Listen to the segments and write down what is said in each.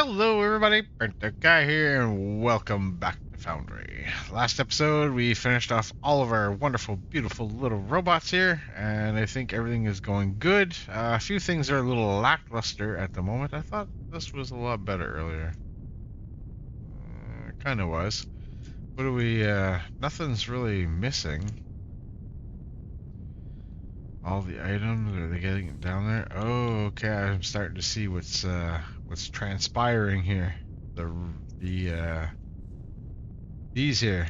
Hello everybody, Burnedoutguy here, and welcome back to Foundry. Last episode we finished off all of our wonderful, beautiful little robots here, and I think everything is going good. A few things are a little lackluster at the moment. I thought this was a lot better earlier. It kind of was. What do we, nothing's really missing. All the items, are they getting it down there? Oh, okay, I'm starting to see what's transpiring here. These here.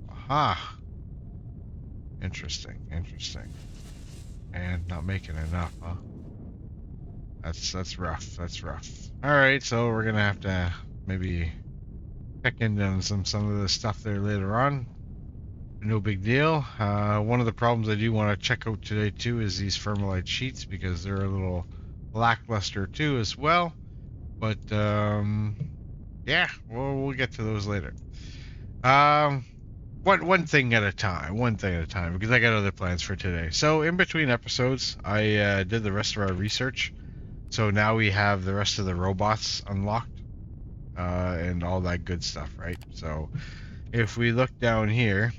Aha. Interesting. And not making enough, huh? That's rough. That's rough. All right, so we're gonna have to maybe check in on some of the stuff there later on. No big deal. One of the problems I do want to check out today too is these Thermalite sheets, because they're a little lackluster too as well. But yeah, we'll get to those later. One thing at a time, because I got other plans for today. So in between episodes, I did the rest of our research. So now we have the rest of the robots unlocked, and all that good stuff, right? So if we look down here,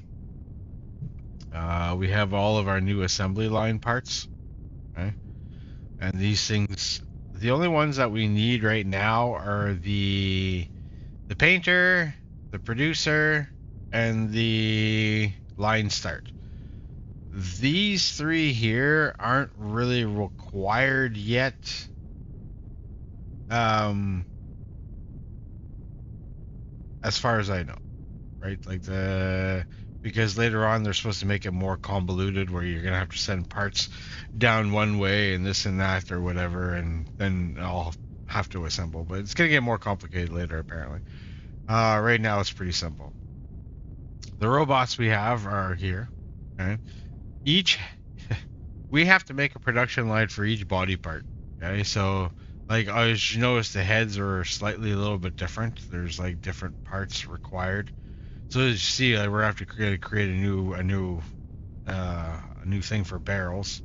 we have all of our new assembly line parts, right? And these things, the only ones that we need right now are the painter, the producer, and the line start. These three here aren't really required yet. As far as I know, right? Because later on they're supposed to make it more convoluted, where you're gonna have to send parts down one way and this and that or whatever, and then I'll have to assemble. But it's gonna get more complicated later, apparently. Right now it's pretty simple. The robots we have are here. Okay, we have to make a production line for each body part. Okay, so like as you notice, the heads are slightly a little bit different. There's like different parts required. So as you see, we're gonna have to create a new thing for barrels.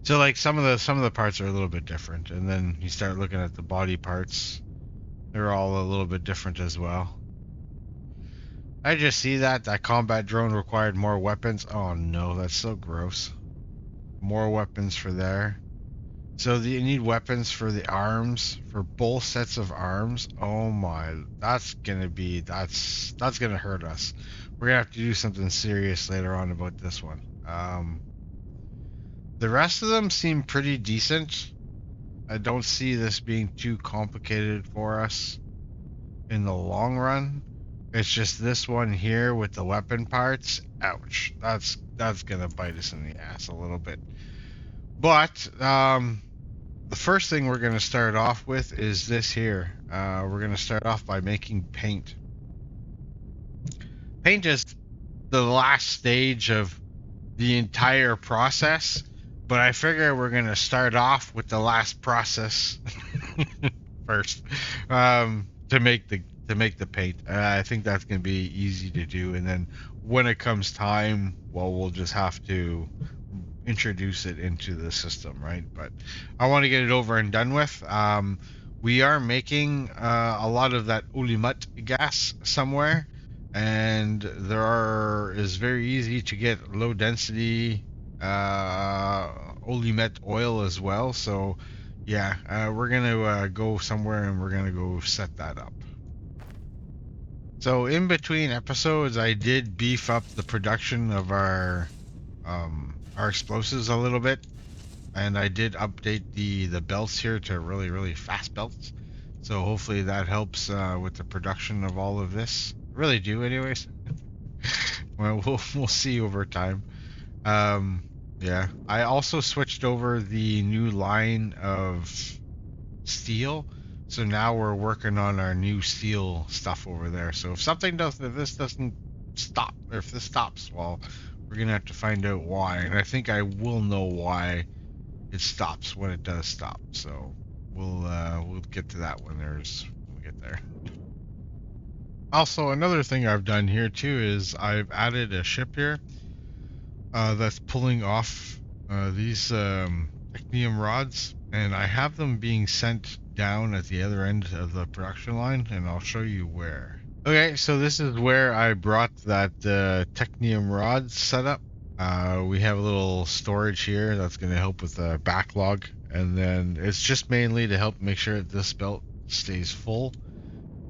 So like some of the parts are a little bit different, and then you start looking at the body parts. They're all a little bit different as well. I just see that combat drone required more weapons. Oh no, that's so gross. More weapons for there. So you need weapons for the arms, for both sets of arms. Oh my, that's gonna hurt us. We're gonna have to do something serious later on about this one. The rest of them seem pretty decent. I don't see this being too complicated for us in the long run. It's just this one here with the weapon parts. Ouch. That's gonna bite us in the ass a little bit. But the first thing we're going to start off with is this here. We're going to start off by making paint. Paint is the last stage of the entire process, but I figure we're going to start off with the last process first, to make the paint. I think that's going to be easy to do, and then when it comes time, well, we'll just have to introduce it into the system, right? But I want to get it over and done with. We are making a lot of that Olimet gas somewhere, and is very easy to get low density Olimet oil as well. So yeah, we're gonna go somewhere and we're gonna go set that up. So in between episodes, I did beef up the production of our explosives a little bit, and I did update the belts here to really fast belts. So hopefully that helps with the production of all of this. Really do, anyways. Well, we'll see over time. Yeah, I also switched over the new line of steel. So now we're working on our new steel stuff over there. So if this doesn't stop, or if this stops, well, we're gonna have to find out why. And I think I will know why it stops when it does stop. So we'll get to that when we get there. Also, another thing I've done here too is I've added a ship here that's pulling off these technium rods And I have them being sent down at the other end of the production line, and I'll show you where. Okay, so this is where I brought that Technium rod setup. We have a little storage here that's going to help with the backlog, and then it's just mainly to help make sure that this belt stays full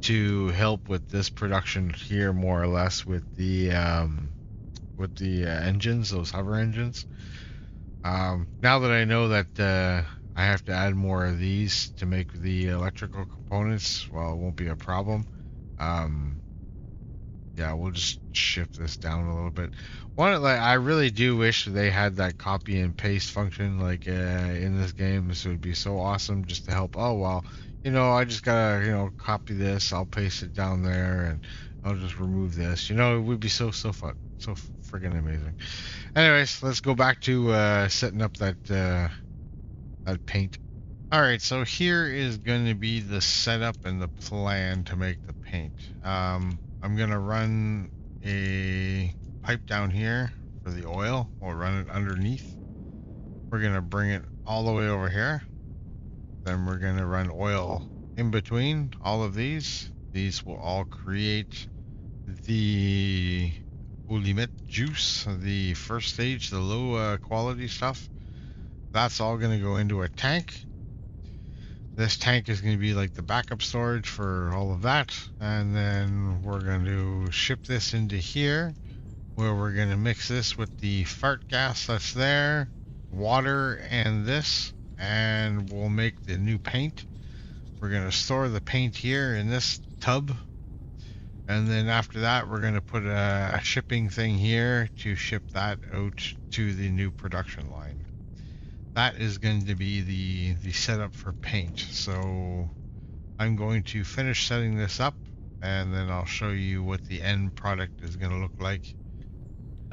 to help with this production here, more or less with the engines, those hover engines. Now that I know that I have to add more of these to make the electrical components, well, it won't be a problem. Um, yeah, we'll just shift this down a little bit. I really do wish they had that copy and paste function like in this game. This would be so awesome just to help. Oh well, I just gotta copy this. I'll paste it down there, and I'll just remove this. It would be so fun, so friggin' amazing. Anyways, let's go back to setting up that paint. All right, so here is going to be the setup and the plan to make the paint. I'm going to run a pipe down here for the oil. We'll run it underneath. We're going to bring it all the way over here. Then we're going to run oil in between all of these. These will all create the Ulimet juice, the first stage, the low quality stuff. That's all going to go into a tank. This tank is going to be like the backup storage for all of that. And then we're going to ship this into here, where we're going to mix this with the fart gas that's there, water, and this, and we'll make the new paint. We're going to store the paint here in this tub. And then after that, we're going to put a shipping thing here to ship that out to the new production line. That is going to be the setup for paint. So I'm going to finish setting this up, and then I'll show you what the end product is going to look like.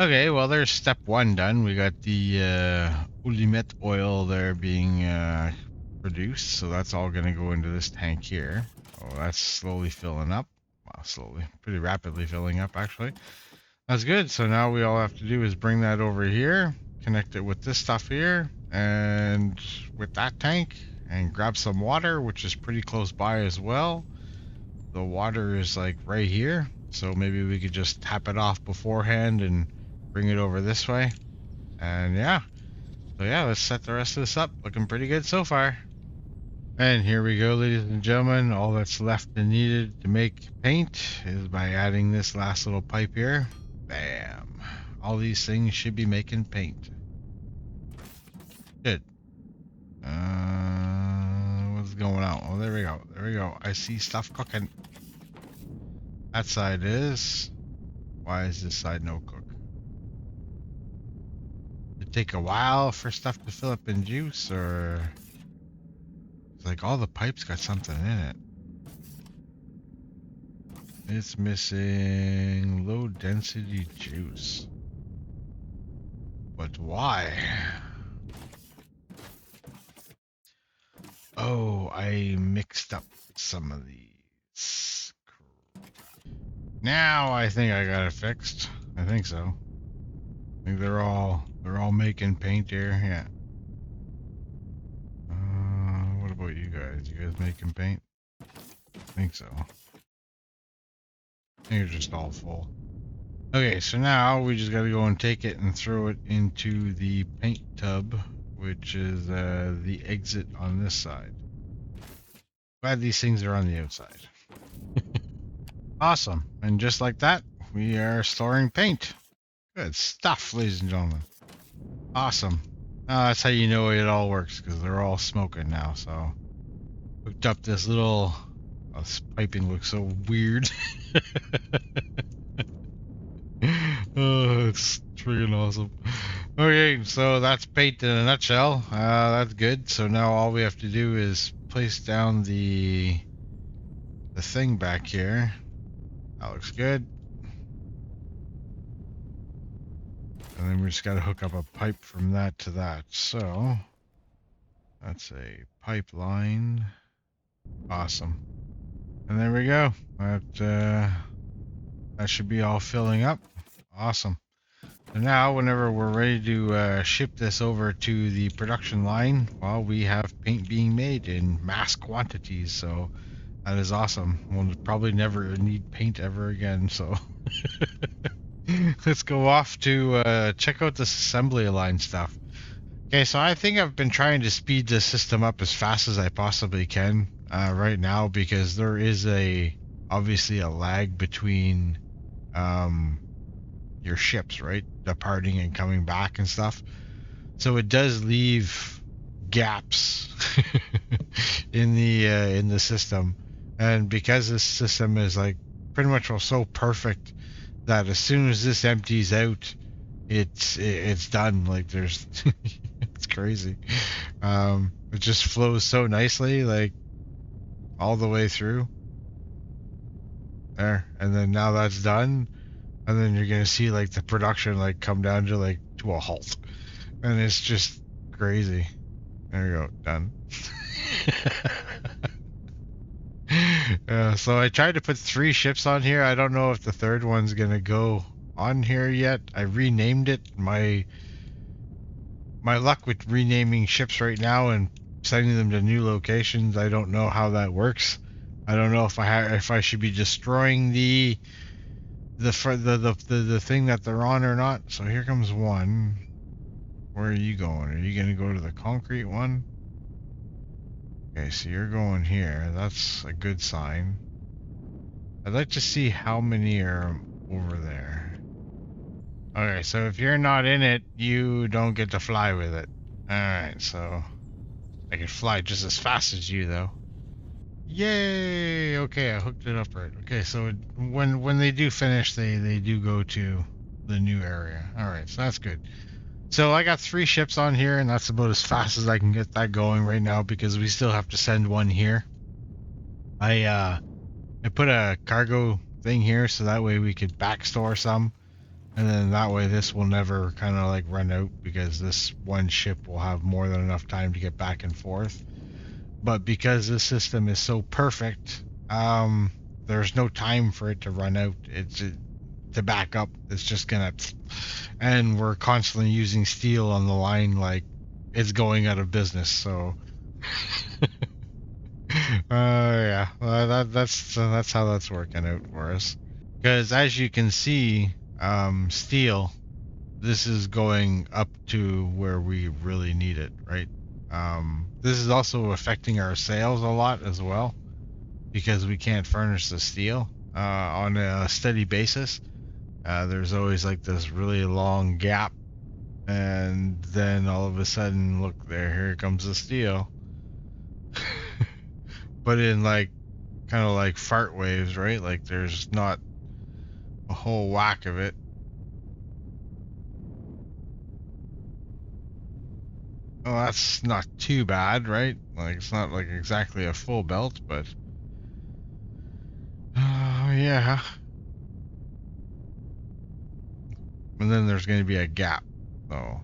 Okay, well, there's step one done. We got the Ulimet oil there being produced, so that's all going to go into this tank here. Oh, that's slowly filling up. Well, slowly, pretty rapidly filling up, actually. That's good. So now we all have to do is bring that over here, connect it with this stuff here, and with that tank, and grab some water, which is pretty close by as well. The water is like right here, so maybe we could just tap it off beforehand and bring it over this way. And yeah, so yeah, let's set the rest of this up. Looking pretty good so far. And here we go, ladies and gentlemen. All that's left and needed to make paint is by adding this last little pipe here. Bam. All these things should be making paint. Good. What's going on? Oh, there we go. There we go. I see stuff cooking. That side is. Why is this side no cook? It take a while for stuff to fill up in juice, or it's like all the pipes got something in it. It's missing low density juice. But why? Oh, I mixed up some of these. Now I think I got it fixed. I think so. I think they're all making paint here. Yeah. What about you guys? You guys making paint? I think so. I think you're just all full. Okay, so now we just gotta go and take it and throw it into the paint tub, which is the exit on this side. Glad these things are on the outside. Awesome. And just like that, we are storing paint. Good stuff, ladies and gentlemen. Awesome. That's how you know it all works, because they're all smoking now. So hooked up this little... Oh, this piping looks so weird. Oh, it's freaking awesome. Okay, so that's paint in a nutshell. That's good. So now all we have to do is place down the thing back here. That looks good. And then we just got to hook up a pipe from that to that. So that's a pipeline. Awesome. And there we go. That should be all filling up. Awesome. And now, whenever we're ready to ship this over to the production line, well, we have paint being made in mass quantities. So that is awesome. We'll probably never need paint ever again. So let's go off to check out this assembly line stuff. Okay, so I think I've been trying to speed this system up as fast as I possibly can right now because there is obviously a lag between um, your ships, right? Departing and coming back and stuff. So it does leave gaps in the system, and because this system is like pretty much so perfect that as soon as this empties out, it's done. Like there's, it's crazy. It just flows so nicely, like all the way through there, and then now that's done, and then you're gonna see like the production like come down to like to a halt, and it's just crazy. There you go, done. So I tried to put 3 ships on here. I don't know if the third one's gonna go on here yet. I renamed it. My luck with renaming ships right now and sending them to new locations, I don't know how that works. I don't know if I should be destroying the thing that they're on or not. So here comes one. Where are you going? Are you gonna go to the concrete one? Okay, so you're going here. That's a good sign. I'd like to see how many are over there. Okay, so if you're not in it, you don't get to fly with it. Alright, so I can fly just as fast as you, though. Yay! Okay, I hooked it up right. Okay, so when they do finish, they do go to the new area. Alright, so that's good. So I got 3 ships on here, and that's about as fast as I can get that going right now because we still have to send one here. I put a cargo thing here so that way we could backstore some, and then that way this will never kind of like run out because this one ship will have more than enough time to get back and forth. But because this system is so perfect, there's no time for it to run out. To back up, it's just gonna, and we're constantly using steel on the line like it's going out of business. So yeah, well, that's how that's working out for us. Because as you can see, steel, this is going up to where we really need it, right? This is also affecting our sales a lot as well because we can't furnish the steel on a steady basis. There's always like this really long gap, and then all of a sudden, look there, here comes the steel. But in like kind of like fart waves, right? Like there's not a whole whack of it. Well, that's not too bad, right? Like it's not like exactly a full belt, but yeah. And then there's going to be a gap, though.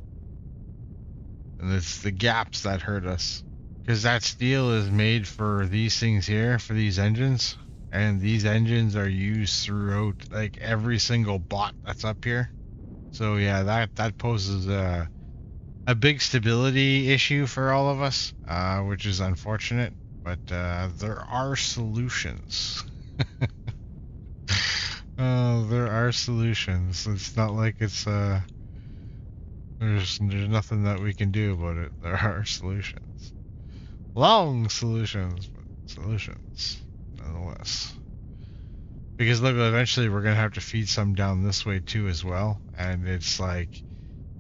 And it's the gaps that hurt us. Because that steel is made for these things here, for these engines. And these engines are used throughout, like, every single bot that's up here. So, yeah, that poses a big stability issue for all of us, which is unfortunate. But there are solutions. There are solutions. It's not like it's there's nothing that we can do about it. There are solutions. Long solutions, but solutions nonetheless. Because look, eventually we're gonna have to feed some down this way too as well, and it's like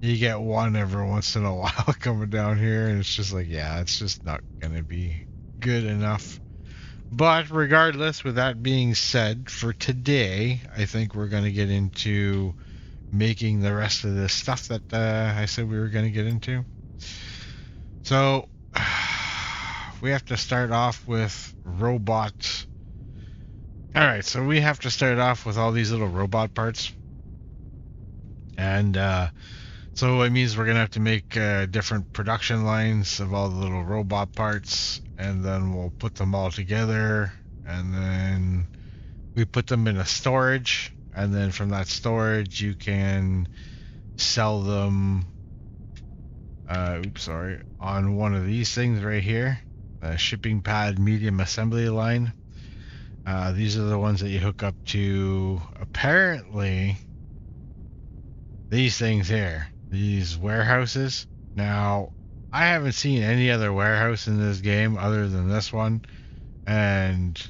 you get one every once in a while coming down here, and it's just like, yeah, it's just not gonna be good enough. But regardless, with that being said, for today, I think we're going to get into making the rest of this stuff that I said we were going to get into. So, we have to start off with robots. Alright, so we have to start off with all these little robot parts. And so it means we're going to have to make different production lines of all the little robot parts, and then we'll put them all together, and then we put them in a storage, and then from that storage you can sell them. Oops, sorry. On one of these things right here, the shipping pad medium assembly line. These are the ones that you hook up to, apparently, these things here, these warehouses. Now, I haven't seen any other warehouse in this game other than this one, and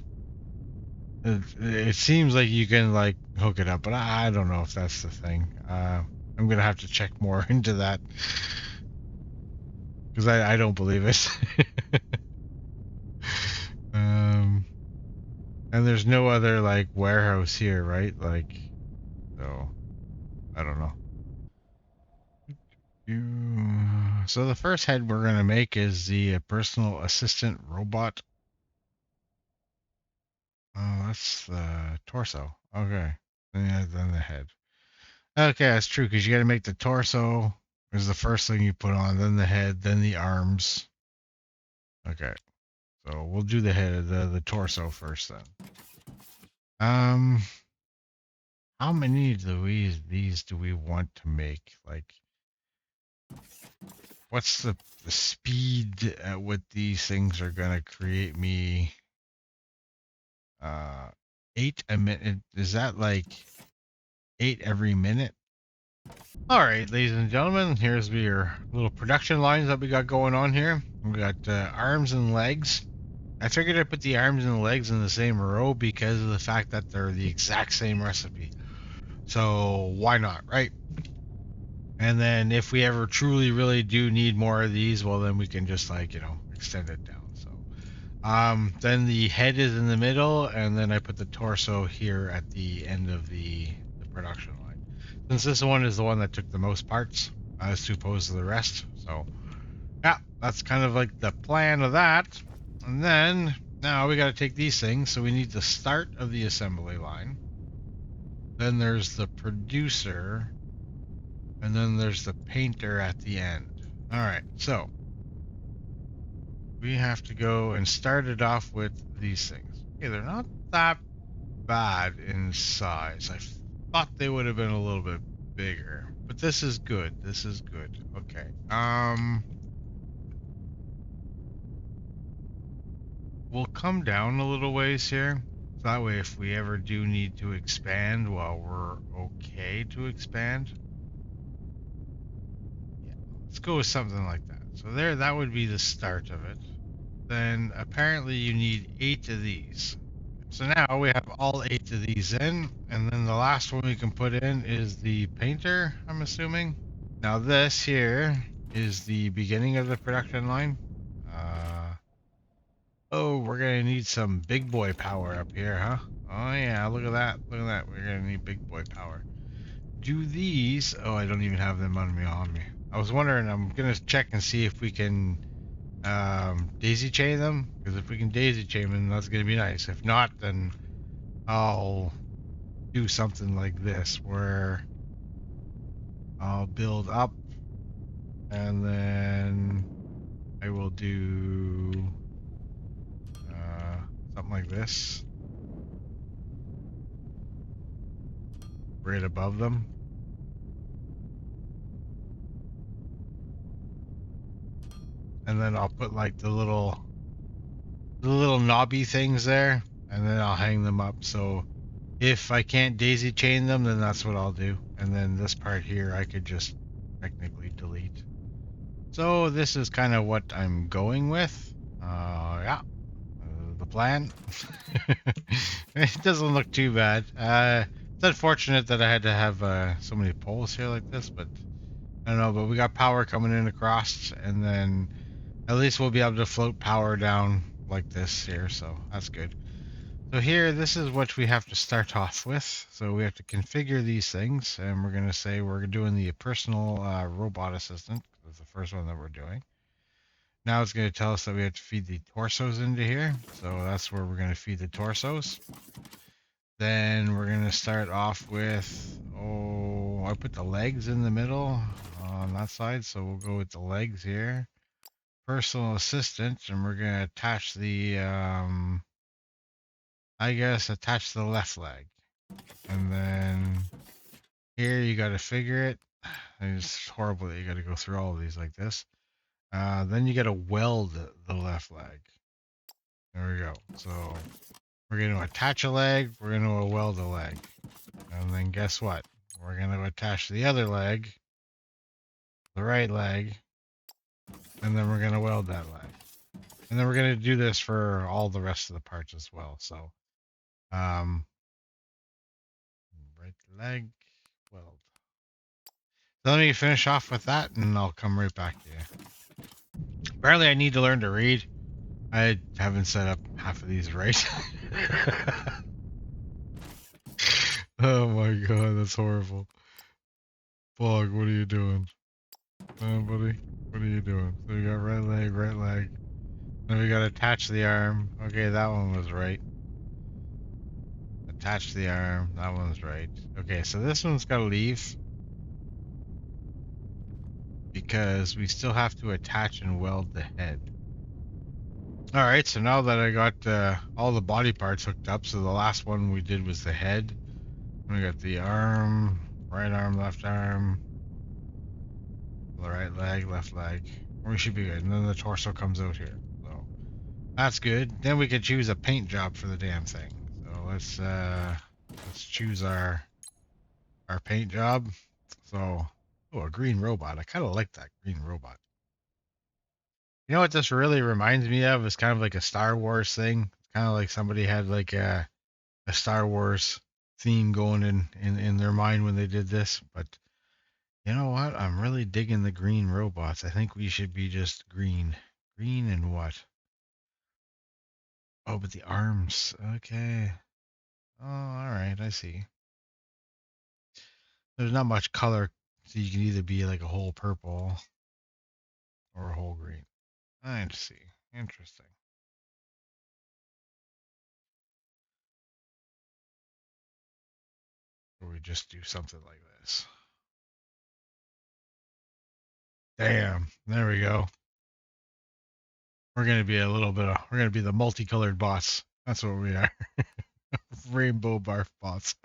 it seems like you can like hook it up, but I don't know if that's the thing. I'm gonna have to check more into that because I don't believe it. um, and there's no other like warehouse here, right? Like, so I don't know. So the first head we're gonna make is the personal assistant robot. Oh, that's the torso. Okay, then the head. Okay, that's true because you got to make the torso is the first thing you put on, then the head, then the arms. Okay, so we'll do the head, the torso first then. Um, how many of these do we want to make? Like, what's the speed at what these things are gonna create me? Uh, 8 a minute. Is that like 8 every minute? All right, ladies and gentlemen, here's your little production lines that we got going on here. We got arms and legs. I figured I'd put the arms and the legs in the same row because of the fact that they're the exact same recipe. So why not, right? And then if we ever truly really do need more of these, well then we can just like, extend it down. So then the head is in the middle, and then I put the torso here at the end of the production line. Since this one is the one that took the most parts as opposed to the rest. So yeah, that's kind of like the plan of that. And then now we got to take these things. So we need the start of the assembly line. Then there's the producer. And then there's the painter at the end. All right, so we have to go and start it off with these things. Okay, they're not that bad in size. I thought they would have been a little bit bigger, but this is good. This is good. Okay. We'll come down a little ways here. So that way, if we ever do need to expand, well, we're okay to expand. Yeah, let's go with something like that. So there, that would be the start of it. Then apparently you need 8 of these. So now we have all 8 of these in, and then the last one we can put in is the painter, I'm assuming. Now this here is the beginning of the production line. Oh, we're gonna need some big boy power up here, huh? Oh yeah, look at that, look at that. We're gonna need big boy power. Do these? Oh, I don't even have them on me. I was wondering. I'm gonna check and see if we can daisy chain them, because if we can daisy chain them, that's gonna be nice. If not, then I'll do something like this where I'll build up and then I will do something like this right above them. And then I'll put like the little knobby things there, and then I'll hang them up. So if I can't daisy chain them, then that's what I'll do. And then this part here, I could just technically delete. So this is kind of what I'm going with. Yeah, the plan. It doesn't look too bad. It's unfortunate that I had to have so many poles here like this, but I don't know. But we got power coming in across, and then at least we'll be able to float power down like this here, so that's good. So here, this is what we have to start off with. So we have to configure these things, and we're going to say we're doing the personal robot assistant. That's the first one that we're doing. Now it's going to tell us that we have to feed the torsos into here. So that's where we're going to feed the torsos. Then we're going to start off with, I put the legs in the middle on that side. So we'll go with the legs here. Personal assistant, and we're going to attach the, attach the left leg. And then here you got to figure it. It's horrible that you got to go through all of these like this. Then you got to weld the left leg. There we go. So we're going to attach a leg. We're going to weld a leg. And then guess what? We're going to attach the other leg, the right leg, and then we're going to weld that leg. And then we're going to do this for all the rest of the parts as well. So, right leg, weld. So let me finish off with that, and I'll come right back to you. Apparently, I need to learn to read. I haven't set up half of these right. Oh my god, that's horrible. Bog, what are you doing? Buddy, what are you doing? So we got right leg. Then we got to attach the arm. Okay, that one was right. Attach the arm. That one's right. Okay, so this one's got to leave because we still have to attach and weld the head. Alright, so now that I got all the body parts hooked up, so the last one we did was the head. We got the arm, right arm, left arm, the right leg, left leg. We should be good. And then the torso comes out here. So that's good. Then we could choose a paint job for the damn thing. So let's choose our paint job. So a green robot. I kind of like that green robot. You know what this really reminds me of? It's kind of like a Star Wars thing. Kind of like somebody had like a Star Wars theme going in their mind when they did this. But you know what? I'm really digging the green robots. I think we should be just green. Green and what? Oh, but the arms. Okay. Oh, all right. I see. There's not much color, so you can either be like a whole purple or a whole green. I see. Interesting. Or we just do something like this. Damn. There we go. We're gonna be we're gonna be the multicolored bots. That's what we are. Rainbow barf bots.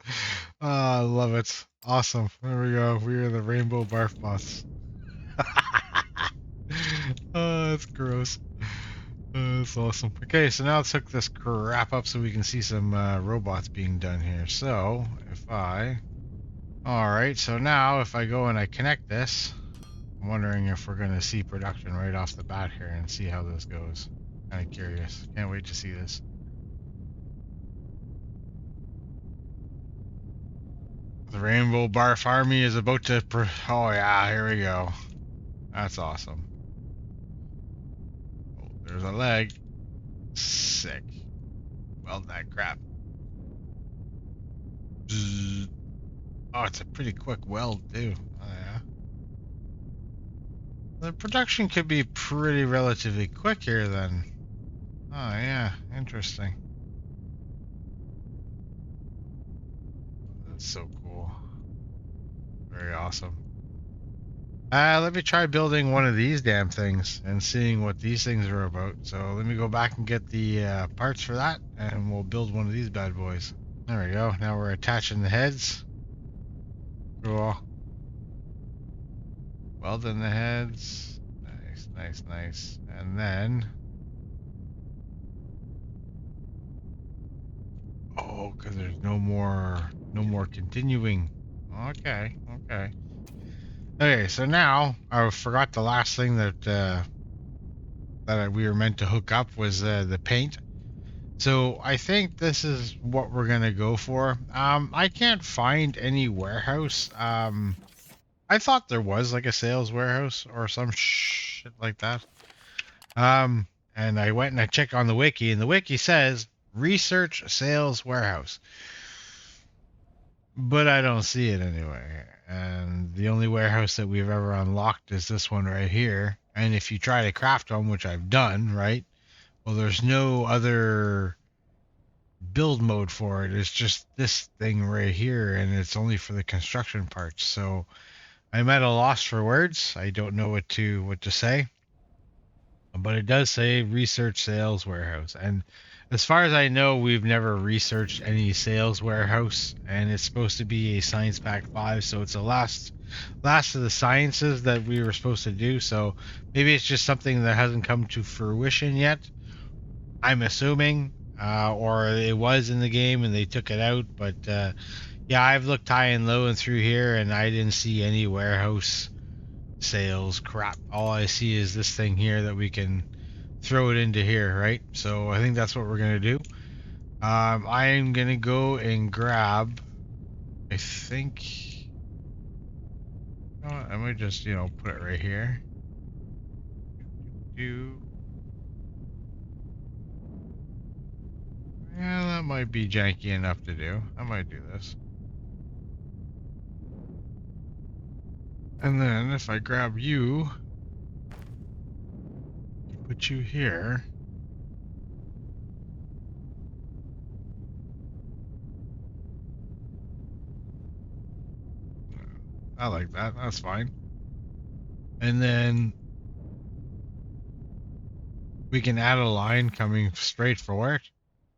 I love it. Awesome. There we go. We are the rainbow barf bots. Oh, that's gross. That's awesome. Okay, so now let's hook this crap up so we can see some robots being done here. So, Alright, so now if I go and I connect this, I'm wondering if we're going to see production right off the bat here and see how this goes. Kind of curious. Can't wait to see this. The Rainbow Barf Army is about to... Oh yeah, here we go. That's awesome. Oh, there's a leg. Sick. Weld that crap. Bzzz. Oh, it's a pretty quick weld too. Oh yeah. The production could be pretty relatively quick here then. Oh yeah, interesting. That's so cool. Very awesome. Let me try building one of these damn things and seeing what these things are about. So let me go back and get the parts for that, and we'll build one of these bad boys. There we go. Now we're attaching the heads. Cool. Welding the heads. Nice. And then... Oh, because there's no more continuing. Okay. Okay, so now I forgot the last thing that we were meant to hook up was the paint. So I think this is what we're gonna go for. I can't find any warehouse. I thought there was like a sales warehouse or some shit like that. And I went and I checked on the wiki, and the wiki says research sales warehouse, but I don't see it anywhere. And the only warehouse that we've ever unlocked is this one right here. And if you try to craft one, which I've done, right? Well, there's no other build mode for it. It's just this thing right here, and it's only for the construction parts. So I'm at a loss for words. I don't know what to say. But it does say research sales warehouse. And as far as I know, we've never researched any sales warehouse, and it's supposed to be a science pack 5, so it's the last of the sciences that we were supposed to do. So maybe it's just something that hasn't come to fruition yet. I'm assuming, or it was in the game and they took it out. But yeah, I've looked high and low and through here, and I didn't see any warehouse sales crap. All I see is this thing here that we can throw it into here, right? So I think that's what we're gonna do. I am gonna go and grab. I think. Oh, I might just put it right here. Do. Yeah, that might be janky enough to do. I might do this. And then if I grab you, put you here. I like that. That's fine. And then we can add a line coming straight for it,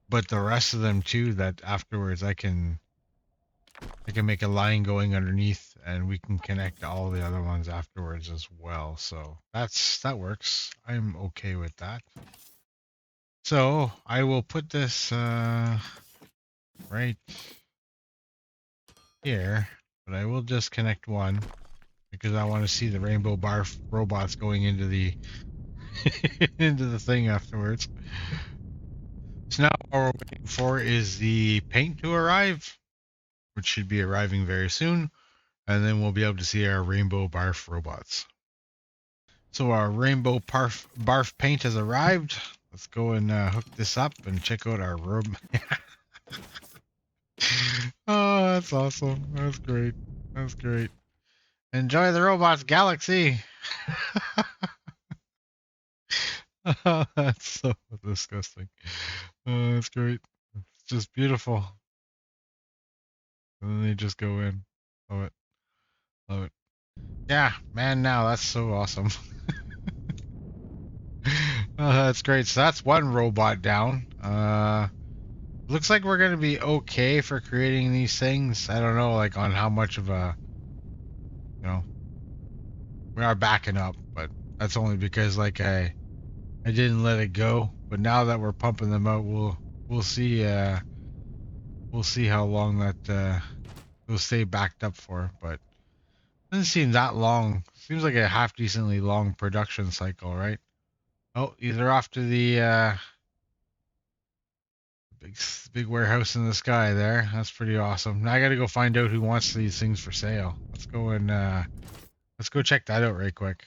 but the rest of them too. That afterwards I can make a line going underneath, and we can connect all the other ones afterwards as well. So that works. I'm okay with that. So I will put this right here, but I will just connect one because I want to see the rainbow barf robots going into the into the thing afterwards. So now what we're waiting for is the paint to arrive, which should be arriving very soon, and then we'll be able to see our rainbow barf robots. So our rainbow barf paint has arrived. Let's go and hook this up and check out our room. Oh, that's awesome. That's great. That's great. Enjoy the robots galaxy. Oh, that's so disgusting. Oh, that's great. It's just beautiful. And then they just go in. Love it. Love it. Yeah, man, now that's so awesome. Oh, that's great. So that's one robot down. Looks like we're gonna be okay for creating these things. I don't know, like on how much of a, you know, we are backing up, but that's only because like I didn't let it go. But now that we're pumping them out, we'll see we'll see how long that will stay backed up for. But it doesn't seem that long. Seems like a half decently long production cycle, right? Oh, they're off to the big warehouse in the sky there. That's pretty awesome. Now I gotta go find out who wants these things for sale. Let's go check that out right quick.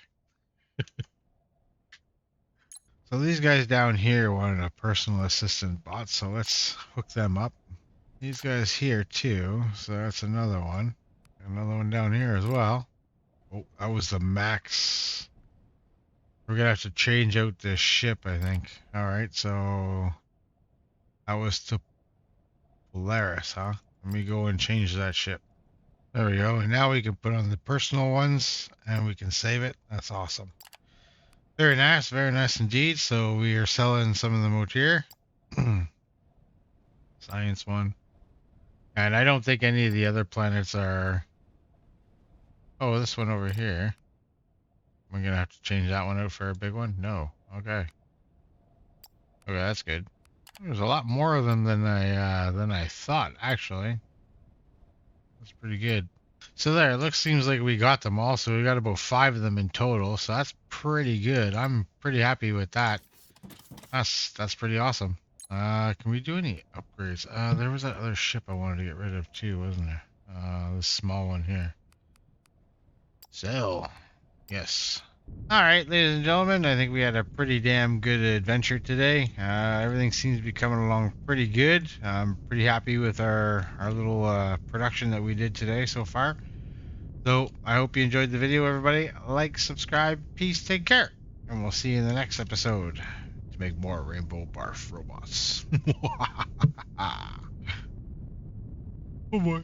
So these guys down here wanted a personal assistant bot, so let's hook them up. These guys here too, so that's another one. Another one down here as well. Oh, that was the max. We're gonna have to change out this ship, I think. Alright, so that was to Polaris, huh? Let me go and change that ship. There we go. And now we can put on the personal ones and we can save it. That's awesome. Very nice indeed. So we are selling some of them out here. Science one. And I don't think any of the other planets are. Oh, this one over here. We're gonna have to change that one out for a big one? No. Okay. Okay, that's good. There's a lot more of them than I thought, actually. That's pretty good. So there, it seems like we got them all. So we got about 5 of them in total. So that's pretty good. I'm pretty happy with that. That's pretty awesome. Can we do any upgrades? There was that other ship I wanted to get rid of too, wasn't there? This small one here. Sell. Yes. Alright, ladies and gentlemen, I think we had a pretty damn good adventure today. Everything seems to be coming along pretty good. I'm pretty happy with our little production that we did today so far. So, I hope you enjoyed the video, everybody. Like, subscribe, peace, take care. And we'll see you in the next episode to make more Rainbow Barf robots. Oh boy.